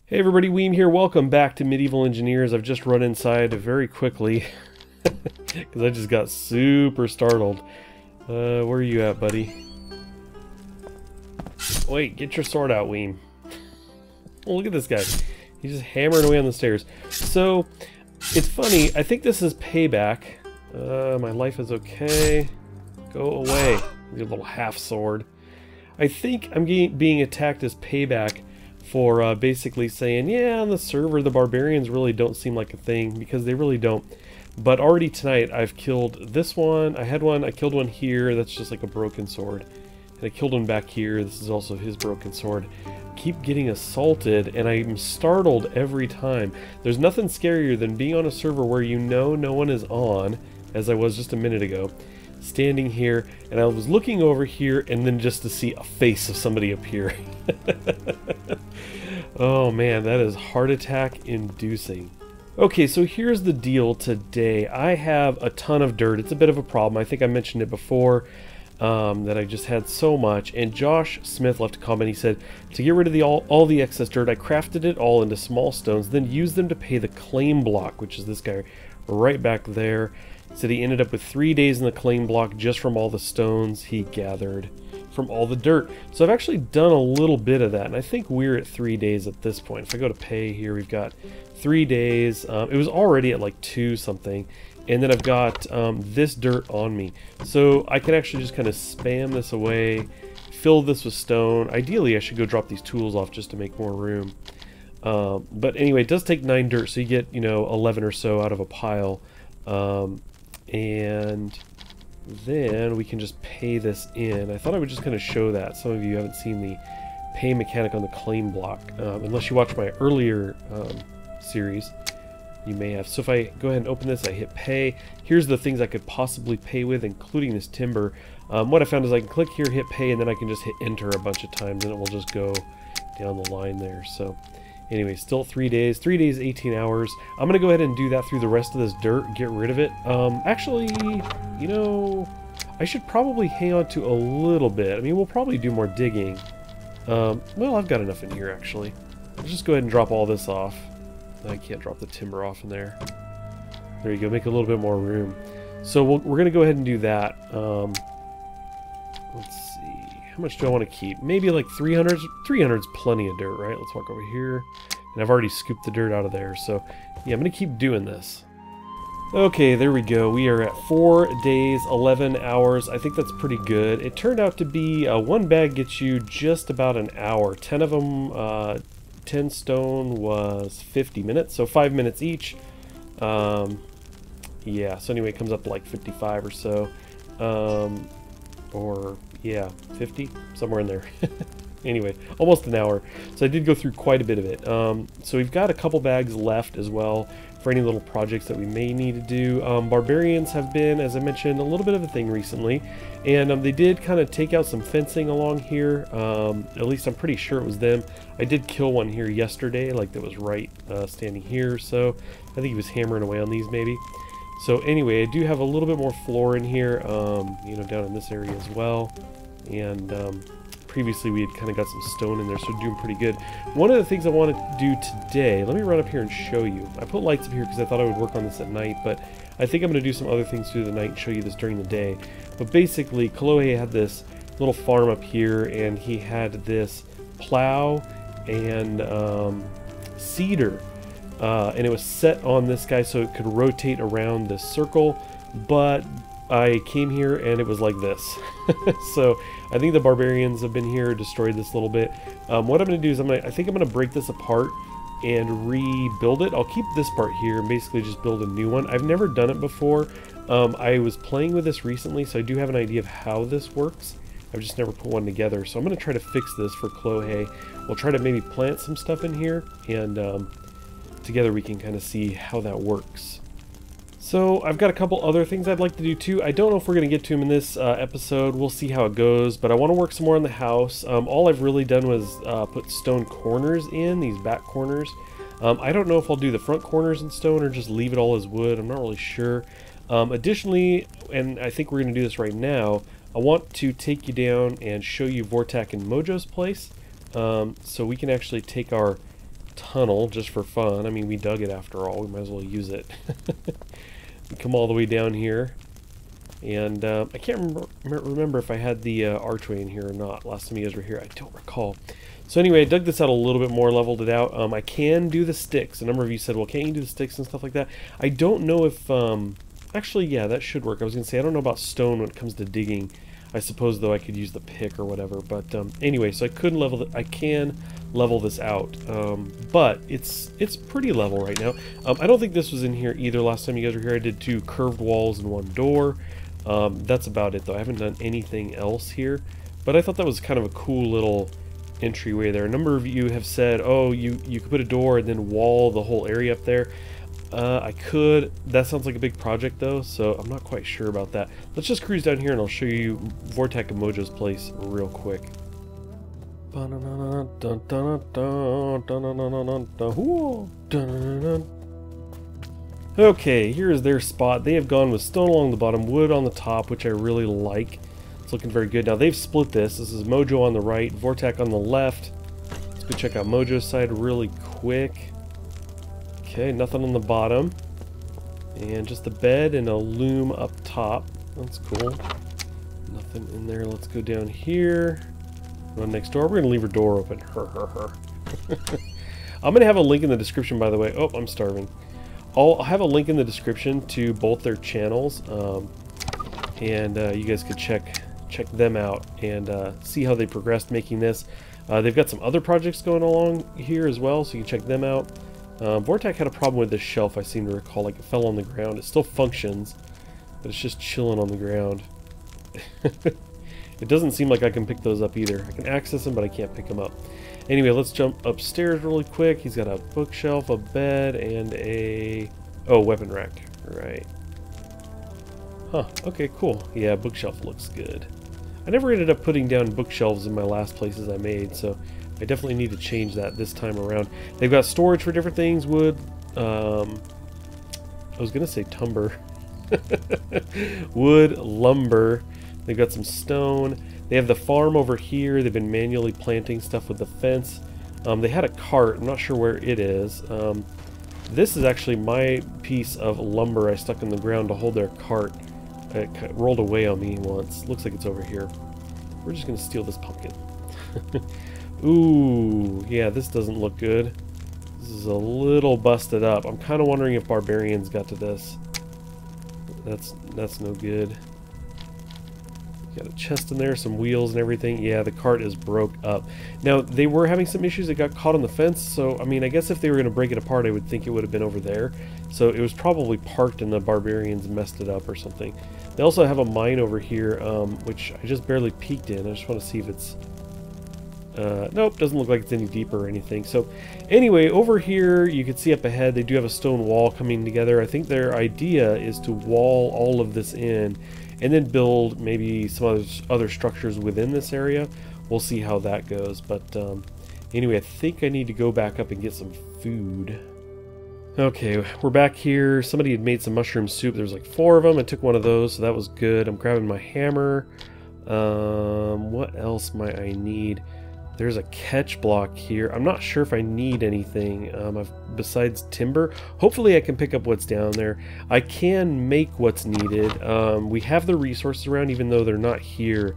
Hey everybody, Weem here. Welcome back to Medieval Engineers. I've just run inside very quickly because I just got super startled. Where are you at, buddy? Wait, get your sword out, Weem. Oh, look at this guy. He's just hammering away on the stairs. So, it's funny. I think this is payback. My life is okay. Go away, your little half sword. I think I'm being attacked as payback for basically saying, yeah, on the server the barbarians really don't seem like a thing, because they really don't. But already tonight I've killed this one, I killed one here, that's just like a broken sword. And I killed one back here, this is also his broken sword. Keep getting assaulted, and I'm startled every time. There's nothing scarier than being on a server where you know no one is on, as I was just a minute ago, standing here, and I was looking over here, and then just to see a face of somebody appear. Oh man, that is heart attack inducing. Okay, so here's the deal today. I have a ton of dirt. It's a bit of a problem. I think I mentioned it before, that I just had so much. And Josh Smith left a comment. He said, to get rid of all the excess dirt, I crafted it all into small stones, then used them to pay the claim block, which is this guy right back there. He said he ended up with 3 days in the claim block just from all the stones he gathered from all the dirt. So I've actually done a little bit of that, and I think we're at 3 days at this point. If I go to pay here, we've got 3 days. It was already at like 2 something, and then I've got this dirt on me. So I can actually just kind of spam this away, fill this with stone. Ideally, I should go drop these tools off just to make more room. But anyway, it does take 9 dirt, so you get, 11 or so out of a pile. And then we can just pay this in. I thought I would just kind of show that. Some of you haven't seen the pay mechanic on the claim block, unless you watch my earlier series. You may have. So if I go ahead and open this, I hit pay. Here's the things I could possibly pay with, including this timber. What I found is I can click here, hit pay, and then I can just hit enter a bunch of times, and it will just go down the line there. So anyway, still 3 days. 3 days, 18 hours. I'm going to go ahead and do that through the rest of this dirt, get rid of it. Actually, I should probably hang on to a little bit. I mean, we'll probably do more digging. Well, I've got enough in here, actually. Let's just go ahead and drop all this off. I can't drop the timber off in there. There you go, make a little bit more room. So we're going to go ahead and do that. Let's see, how much do I want to keep? Maybe like 300. 300's plenty of dirt, right? Let's walk over here. And I've already scooped the dirt out of there. So yeah, I'm going to keep doing this. Okay, there we go. We are at 4 days, 11 hours. I think that's pretty good. It turned out to be one bag gets you just about an hour. 10 of them, 10 stone was 50 minutes, so 5 minutes each. Yeah, so anyway, it comes up to like 55 or so. Or, yeah, 50, somewhere in there. Anyway, almost an hour. So I did go through quite a bit of it. So we've got a couple bags left as well for any little projects that we may need to do. Barbarians have been, as I mentioned, a little bit of a thing recently. And they did kind of take out some fencing along here. At least I'm pretty sure it was them. I did kill one here yesterday, like that was right standing here. So I think he was hammering away on these maybe. So anyway, I do have a little bit more floor in here, down in this area as well. And previously we had kind of got some stone in there, so doing pretty good. One of the things I wanted to do today, let me run up here and show you. I put lights up here because I thought I would work on this at night, but I think I'm going to do some other things through the night and show you this during the day. But basically, Kalohe had this little farm up here, and he had this plow and cedar. And it was set on this guy so it could rotate around this circle, but I came here and it was like this. So I think the barbarians have been here, destroyed this a little bit. What I'm going to do is I think I'm going to break this apart and rebuild it. I'll keep this part here and basically just build a new one. I've never done it before. I was playing with this recently, so I do have an idea of how this works. I've just never put one together, so I'm going to try to fix this for Kalohe. We'll try to maybe plant some stuff in here, and together we can kind of see how that works. So I've got a couple other things I'd like to do too. I don't know if we're going to get to them in this episode. We'll see how it goes, but I want to work some more on the house. All I've really done was put stone corners in, these back corners. I don't know if I'll do the front corners in stone or just leave it all as wood. I'm not really sure. Additionally, and I think we're going to do this right now, I want to take you down and show you Vortac and Mojo's place. So we can actually take our tunnel just for fun. I mean, we dug it after all. We might as well use it. We come all the way down here. And I can't remember if I had the archway in here or not last time you guys were here. I don't recall. So anyway, I dug this out a little bit more, leveled it out. I can do the sticks. A number of you said, well, can't you do the sticks and stuff like that? I don't know if... actually, yeah, that should work. I was going to say, I don't know about stone when it comes to digging. I suppose, though, I could use the pick or whatever. But anyway, so I can level this out. But it's pretty level right now. I don't think this was in here either last time you guys were here. I did 2 curved walls and 1 door. That's about it, though. I haven't done anything else here. But I thought that was kind of a cool little entryway there. A number of you have said, oh, you could put a door and then wall the whole area up there. I could. That sounds like a big project, though, so I'm not quite sure about that. Let's just cruise down here and I'll show you Vortac and Mojo's place real quick. Okay, here is their spot. They have gone with stone along the bottom, wood on the top, which I really like. It's looking very good. Now, they've split this. This is Mojo on the right, Vortac on the left. Let's go check out Mojo's side really quick. Okay, nothing on the bottom. And just a bed and a loom up top. That's cool. Nothing in there. Let's go down here. Run next door. We're going to leave her door open. I'm going to have a link in the description, by the way. Oh, I'm starving. I'll have a link in the description to both their channels. And you guys could check them out and see how they progressed making this. They've got some other projects going along here as well, so you can check them out. Vortac had a problem with this shelf, I seem to recall. Like, it fell on the ground. It still functions, but it's just chilling on the ground. It doesn't seem like I can pick those up either. I can access them, but I can't pick them up. Anyway, let's jump upstairs really quick. He's got a bookshelf, a bed, and a... oh, weapon rack. Right. Huh. Okay, cool. Yeah, bookshelf looks good. I never ended up putting down bookshelves in my last places I made, so I definitely need to change that this time around. They've got storage for different things. Wood. I was going to say timber. Wood, lumber. They've got some stone. They have the farm over here. They've been manually planting stuff with the fence. They had a cart. I'm not sure where it is. This is actually my piece of lumber I stuck in the ground to hold their cart. It rolled away on me once. Looks like it's over here. We're just going to steal this pumpkin. Ooh, yeah, this doesn't look good. This is a little busted up. I'm kind of wondering if Barbarians got to this. That's no good. Got a chest in there, some wheels and everything. Yeah, the cart is broke up. Now, they were having some issues. It got caught on the fence, so, I mean, I guess if they were going to break it apart, I would think it would have been over there. So it was probably parked and the Barbarians messed it up or something. They also have a mine over here, which I just barely peeked in. I just want to see if it's... nope, doesn't look like it's any deeper or anything. So, anyway, over here, you can see up ahead, they do have a stone wall coming together. I think their idea is to wall all of this in and then build maybe some other structures within this area. We'll see how that goes. But anyway, I think I need to go back up and get some food. Okay, we're back here. Somebody had made some mushroom soup. There's like 4 of them. I took one of those, so that was good. I'm grabbing my hammer. What else might I need? There's a catch block here. I'm not sure if I need anything besides timber. Hopefully I can pick up what's down there. I can make what's needed. We have the resources around, even though they're not here.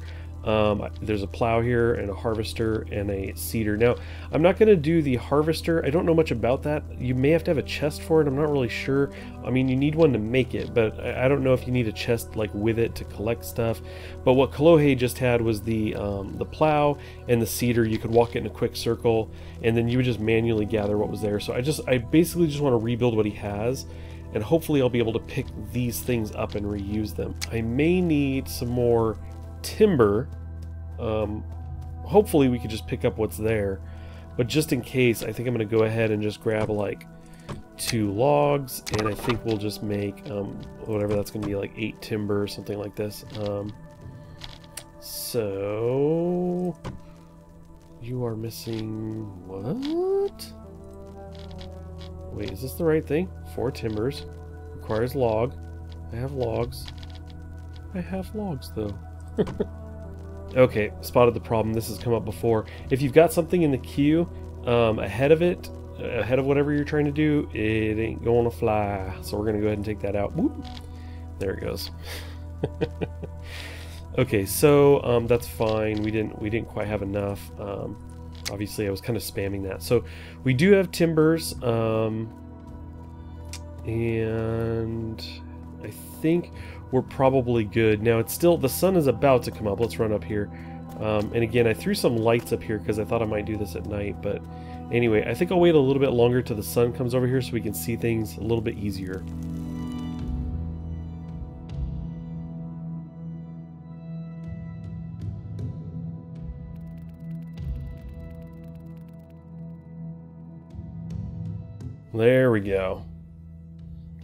There's a plow here and a harvester and a seeder. Now, I'm not going to do the harvester. I don't know much about that. You may have to have a chest for it. I'm not really sure. I mean, you need one to make it, but I don't know if you need a chest like with it to collect stuff. But what Kalohe just had was the plow and the seeder. You could walk it in a quick circle, and then you would just manually gather what was there. So I basically just want to rebuild what he has, and hopefully I'll be able to pick these things up and reuse them. I may need some more timber. Hopefully we could just pick up what's there, but just in case, I think I'm going to go ahead and just grab like 2 logs, and I think we'll just make whatever that's going to be, like 8 timber or something like this. So you are missing what? Wait, is this the right thing? 4 timbers requires log. I have logs. I have logs though. Okay, spotted the problem. This has come up before. If you've got something in the queue ahead of it, ahead of whatever you're trying to do, it ain't gonna fly. So we're gonna go ahead and take that out. Whoop. There it goes. Okay, so that's fine. We didn't quite have enough. Obviously, I was kind of spamming that. So we do have timbers, and I think we're probably good. Now it's still, the sun is about to come up. Let's run up here. And again, I threw some lights up here because I thought I might do this at night. But anyway, I think I'll wait a little bit longer till the sun comes over here so we can see things a little bit easier. There we go.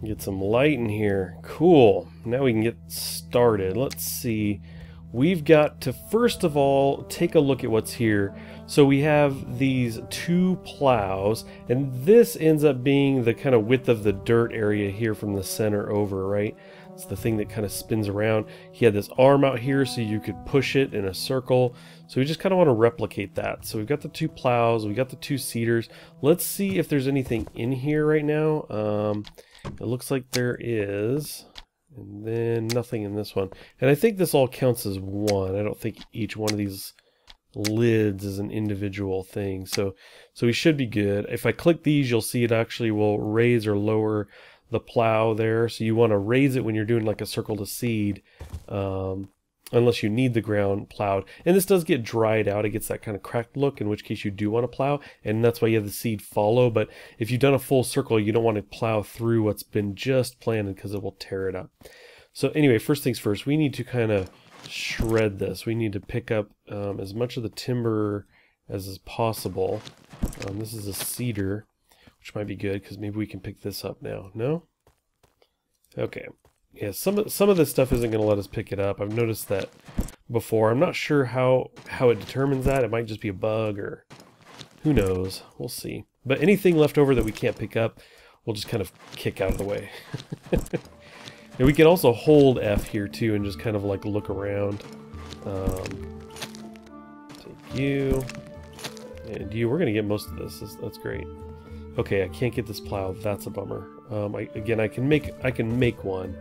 Get some light in here. Cool. Now we can get started. Let's see. We've got to first of all take a look at what's here. So we have these 2 plows, and this ends up being the kind of width of the dirt area here from the center over, right? It's the thing that kind of spins around. He had this arm out here so you could push it in a circle. So we just kind of want to replicate that. So we've got the 2 plows, we got the 2 seeders. Let's see if there's anything in here right now. It looks like there is. And then nothing in this one. And I think this all counts as one. I don't think each one of these lids is an individual thing. So we should be good. If I click these, you'll see it actually will raise or lower the plow there. So you want to raise it when you're doing like a circle to seed, unless you need the ground plowed. And this does get dried out. It gets that kind of cracked look, in which case you do want to plow, and that's why you have the seed follow. But if you've done a full circle, you don't want to plow through what's been just planted because it will tear it up. So anyway, first things first, we need to kind of shred this. We need to pick up as much of the timber as is possible. This is a cedar, which might be good because maybe we can pick this up now. No? Okay. Yeah, some of this stuff isn't going to let us pick it up. I've noticed that before. I'm not sure how it determines that. It might just be a bug, or who knows. We'll see. But anything left over that we can't pick up, we'll just kind of kick out of the way. And we can also hold F here too and just kind of like look around. Take you. And you. We're going to get most of this. That's great. Okay, I can't get this plow. That's a bummer. Again, I can make one,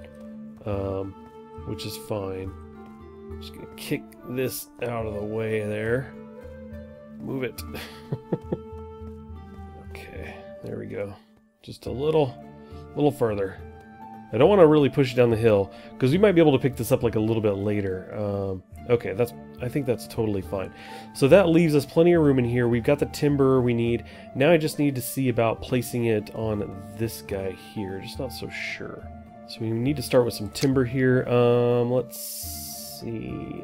which is fine. I'm just gonna kick this out of the way there. Move it. Okay, there we go. Just a little further. I don't want to really push it down the hill because we might be able to pick this up like a little bit later. Okay, I think that's totally fine. So that leaves us plenty of room in here. We've got the timber we need. Now I just need to see about placing it on this guy here. Just not so sure. So we need to start with some timber here. Let's see.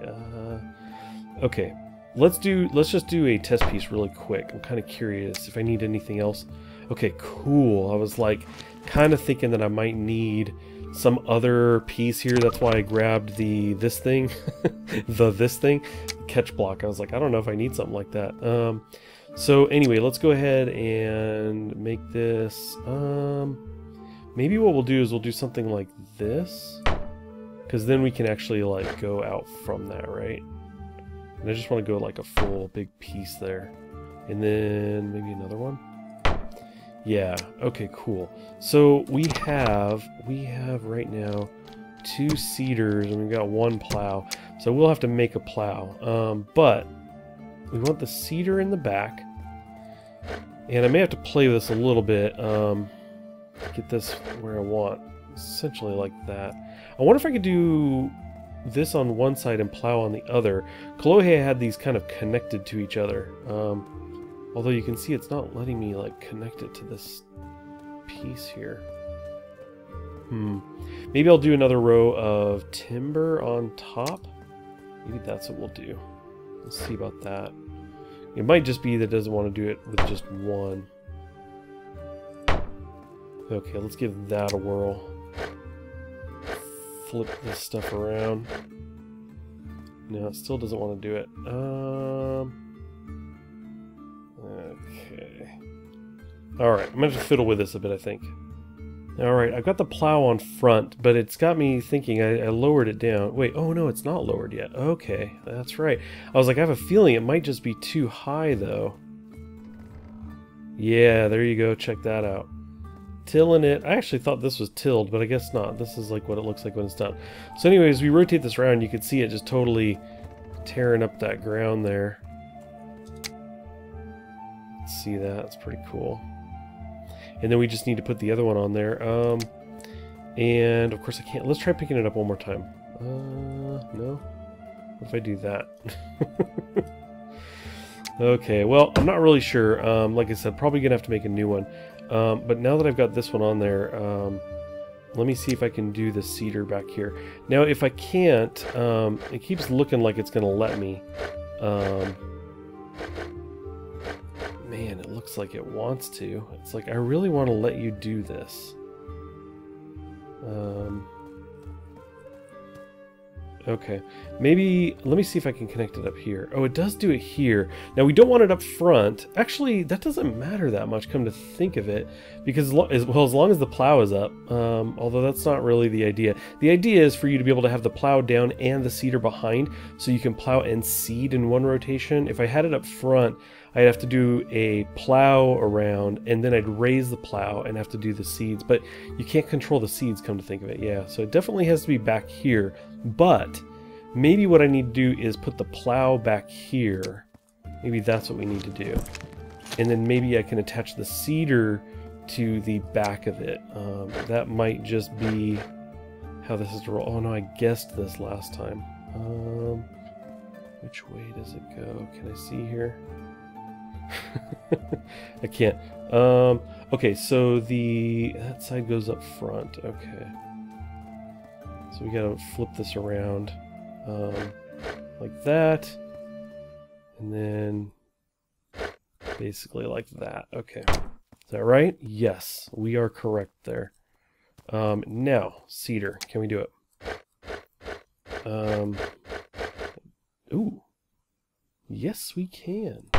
Okay, let's just do a test piece really quick. I'm kind of curious if I need anything else. Okay, cool. I was like kind of thinking that I might need some other piece here. That's why I grabbed this thing, this thing, catch block. I was like, I don't know if I need something like that. So anyway, let's go ahead and make this. Maybe what we'll do is we'll do something like this, because then we can actually like go out from that, right? And I just want to go like a full big piece there, and then maybe another one. Yeah, okay, cool. So we have right now 2 cedars and we've got 1 plow. So we'll have to make a plow. But we want the cedar in the back. And I may have to play with this a little bit. Get this where I want. Essentially like that. I wonder if I could do this on one side and plow on the other. Kalohe had these kind of connected to each other. Although you can see it's not letting me like connect it to this piece here. Maybe I'll do another row of timber on top. Maybe that's what we'll do. Let's see about that. It might just be that it doesn't want to do it with just one. Okay, let's give that a whirl. Flip this stuff around. No, it still doesn't want to do it. Okay. Alright, I'm going to fiddle with this a bit, I think. Alright, I've got the plow on front, but it's got me thinking I lowered it down. Wait, oh no, it's not lowered yet. Okay, that's right. I was like, I have a feeling it might just be too high, though. Yeah, there you go. Check that out. Tilling it. I actually thought this was tilled, but I guess not. This is like what it looks like when it's done. So anyways, we rotate this around. You can see it just totally tearing up that ground there. Let's see that. It's pretty cool. And then we just need to put the other one on there. And of course I can't. Let's try picking it up one more time. No? What if I do that? Okay, well, I'm not really sure. Like I said, probably gonna have to make a new one. But now that I've got this one on there, let me see if I can do the cedar back here. Now, if I can't, it keeps looking like it's gonna let me. Man, it looks like it wants to. It's like, I really want to let you do this. Okay, maybe, let me see if I can connect it up here. Oh, it does do it here. Now, we don't want it up front. Actually, that doesn't matter that much, come to think of it, because as long as the plow is up, although that's not really the idea. The idea is for you to be able to have the plow down and the seeder behind, so you can plow and seed in one rotation. If I had it up front, I'd have to do a plow around, and then I'd raise the plow and have to do the seeds. But you can't control the seeds, come to think of it. Yeah, so it definitely has to be back here. But maybe what I need to do is put the plow back here. Maybe that's what we need to do. And then maybe I can attach the seeder to the back of it. That might just be how this is to roll. Oh no, I guessed this last time. Which way does it go? Can I see here? I can't. Okay, so that side goes up front. Okay. So we gotta flip this around like that. And then basically like that. Okay. Is that right? Yes, we are correct there. Now, cedar. Can we do it? Ooh. Yes, we can.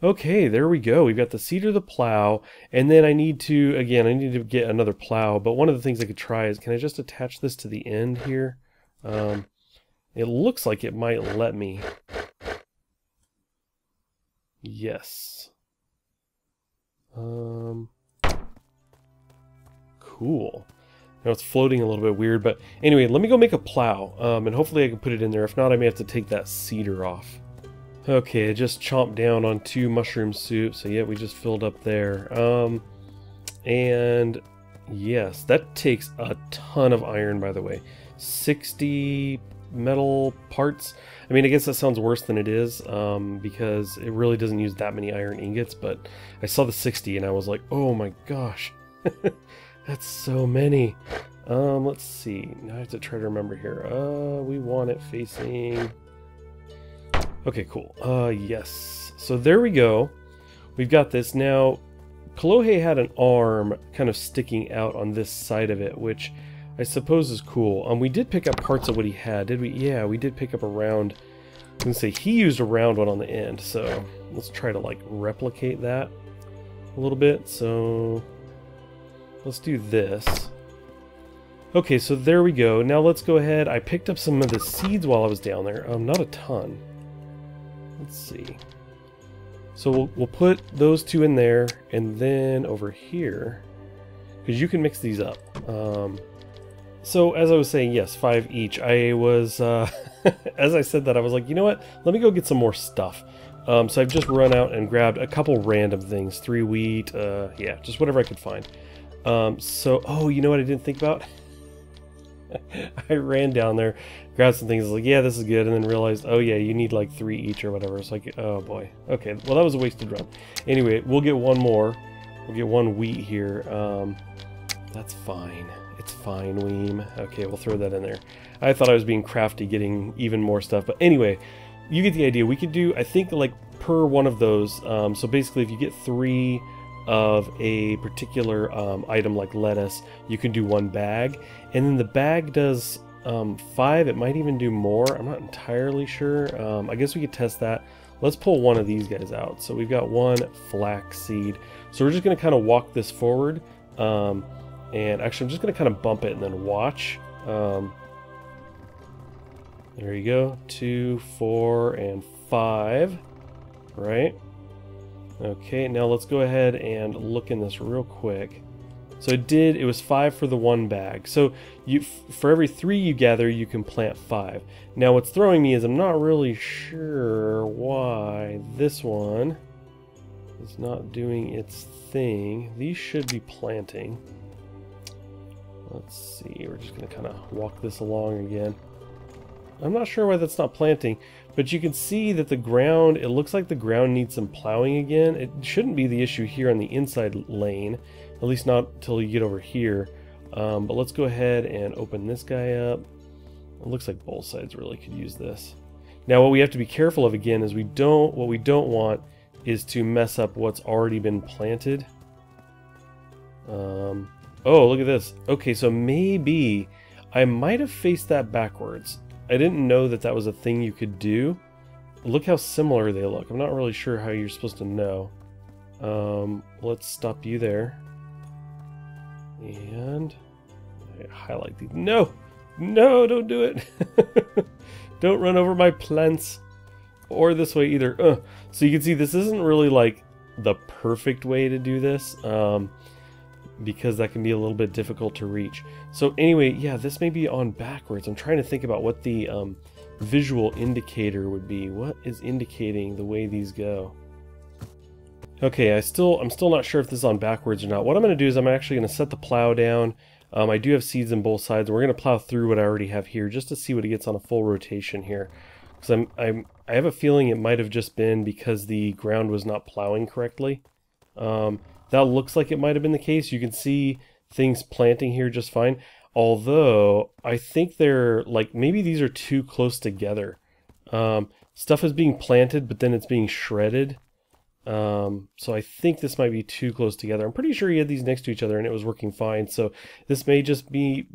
Okay, there we go. We've got the cedar, the plow, and then I need to get another plow, but one of the things I could try is, can I just attach this to the end here? It looks like it might let me. Yes. Cool. Now it's floating a little bit weird, but anyway, let me go make a plow, and hopefully I can put it in there. If not, I may have to take that cedar off. Okay, I just chomped down on 2 mushroom soup, so yeah, we just filled up there. And yes, that takes a ton of iron, by the way. 60 metal parts. I mean, I guess that sounds worse than it is, because it really doesn't use that many iron ingots, but I saw the 60 and I was like, oh my gosh, that's so many. Let's see, now I have to try to remember here. We want it facing... Okay, cool. Yes. So there we go. We've got this. Now, Kalohe had an arm kind of sticking out on this side of it, which I suppose is cool. We did pick up parts of what he had, did we? Yeah, we did pick up a round. I was gonna say, he used a round one on the end, so let's try to, like, replicate that a little bit. So, let's do this. Okay, so there we go. Now let's go ahead. I picked up some of the seeds while I was down there. Not a ton. Let's see. So we'll put those 2 in there, and then over here, because you can mix these up. So as I was saying, yes, 5 each. I was, as I said that, I was like, you know what? Let me go get some more stuff. So I've just run out and grabbed a couple random things. 3 wheat, yeah, just whatever I could find. Oh, you know what I didn't think about? I ran down there, grabbed some things, like, yeah, this is good, and then realized, oh yeah, you need like 3 each or whatever. It's like, oh boy. Okay, well that was a wasted run. Anyway, we'll get one more. We'll get 1 wheat here. That's fine. It's fine, Weem. Okay, we'll throw that in there. I thought I was being crafty, getting even more stuff, but anyway, you get the idea. We could do, I think, like per one of those. So basically, if you get 3 of a particular item like lettuce, you can do 1 bag, and then the bag does 5. It might even do more. I'm not entirely sure. I guess we could test that. Let's pull one of these guys out. So we've got 1 flax seed. So we're just going to kind of walk this forward, and actually I'm just going to kind of bump it and then watch. There you go. 2, 4, and 5. Right. Okay, now let's go ahead and look in this real quick. So it was 5 for the 1 bag. So for every 3 you gather, you can plant 5. Now what's throwing me is I'm not really sure why this one is not doing its thing. These should be planting. Let's see, we're just going to kind of walk this along again. I'm not sure why that's not planting, but you can see that the ground, it looks like the ground needs some plowing again. It shouldn't be the issue here on the inside lane, at least not until you get over here. But let's go ahead and open this guy up. It looks like both sides really could use this. Now what we have to be careful of again is what we don't want is to mess up what's already been planted. Oh, look at this. Okay, so maybe I might have faced that backwards. I didn't know that that was a thing you could do. Look how similar they look. I'm not really sure how you're supposed to know. Let's stop you there. And highlight these. No! No, don't do it! Don't run over my plants. Or this way either. So you can see this isn't really like the perfect way to do this. Because that can be a little bit difficult to reach. So anyway, yeah, this may be on backwards. I'm trying to think about what the visual indicator would be. What is indicating the way these go? Okay, I'm still not sure if this is on backwards or not. What I'm going to do is I'm actually going to set the plow down. I do have seeds on both sides. We're going to plow through what I already have here just to see what it gets on a full rotation here. Because I have a feeling it might have just been because the ground was not plowing correctly. That looks like it might have been the case. You can see things planting here just fine. Although, I think they're, like, maybe these are too close together. Stuff is being planted, but then it's being shredded. So I think this might be too close together. I'm pretty sure he had these next to each other and it was working fine. So this may just be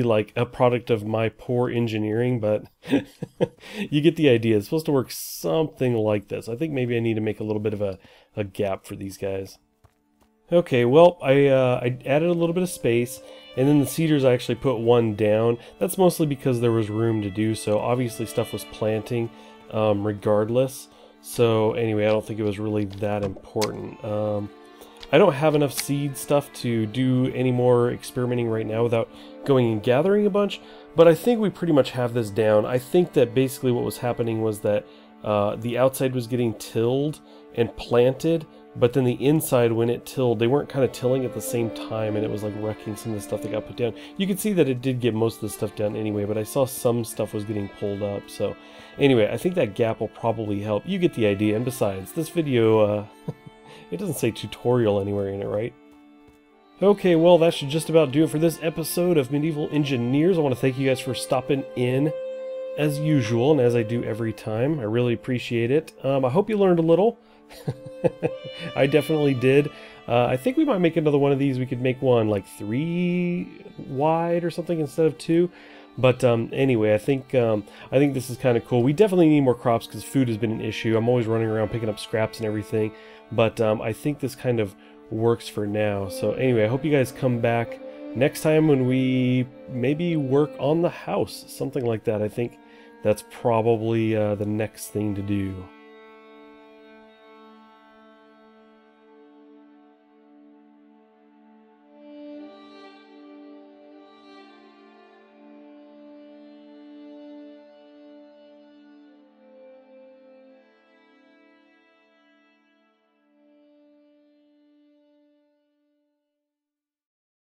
like a product of my poor engineering, but you get the idea. It's supposed to work something like this. I think maybe I need to make a little bit of a gap for these guys. Okay, well, I added a little bit of space, and then the cedars I actually put one down. That's mostly because there was room to do so. Obviously stuff was planting regardless. So anyway, I don't think it was really that important. I don't have enough seed stuff to do any more experimenting right now without going and gathering a bunch, but I think we pretty much have this down. I think that basically what was happening was that the outside was getting tilled and planted, but then the inside, when it tilled, they weren't kind of tilling at the same time, and it was like wrecking some of the stuff that got put down. You can see that it did get most of the stuff down anyway, but I saw some stuff was getting pulled up. So anyway, I think that gap will probably help. You get the idea. And besides, this video, it doesn't say tutorial anywhere in it, right? Okay, well, that should just about do it for this episode of Medieval Engineers. I want to thank you guys for stopping in as usual, and as I do every time. I really appreciate it. I hope you learned a little. I definitely did. I think we might make another one of these. We could make one like 3 wide or something instead of 2. But anyway, I think this is kind of cool. We definitely need more crops because food has been an issue. I'm always running around picking up scraps and everything. But I think this kind of works for now. So anyway, I hope you guys come back next time when we maybe work on the house. Something like that. I think that's probably the next thing to do.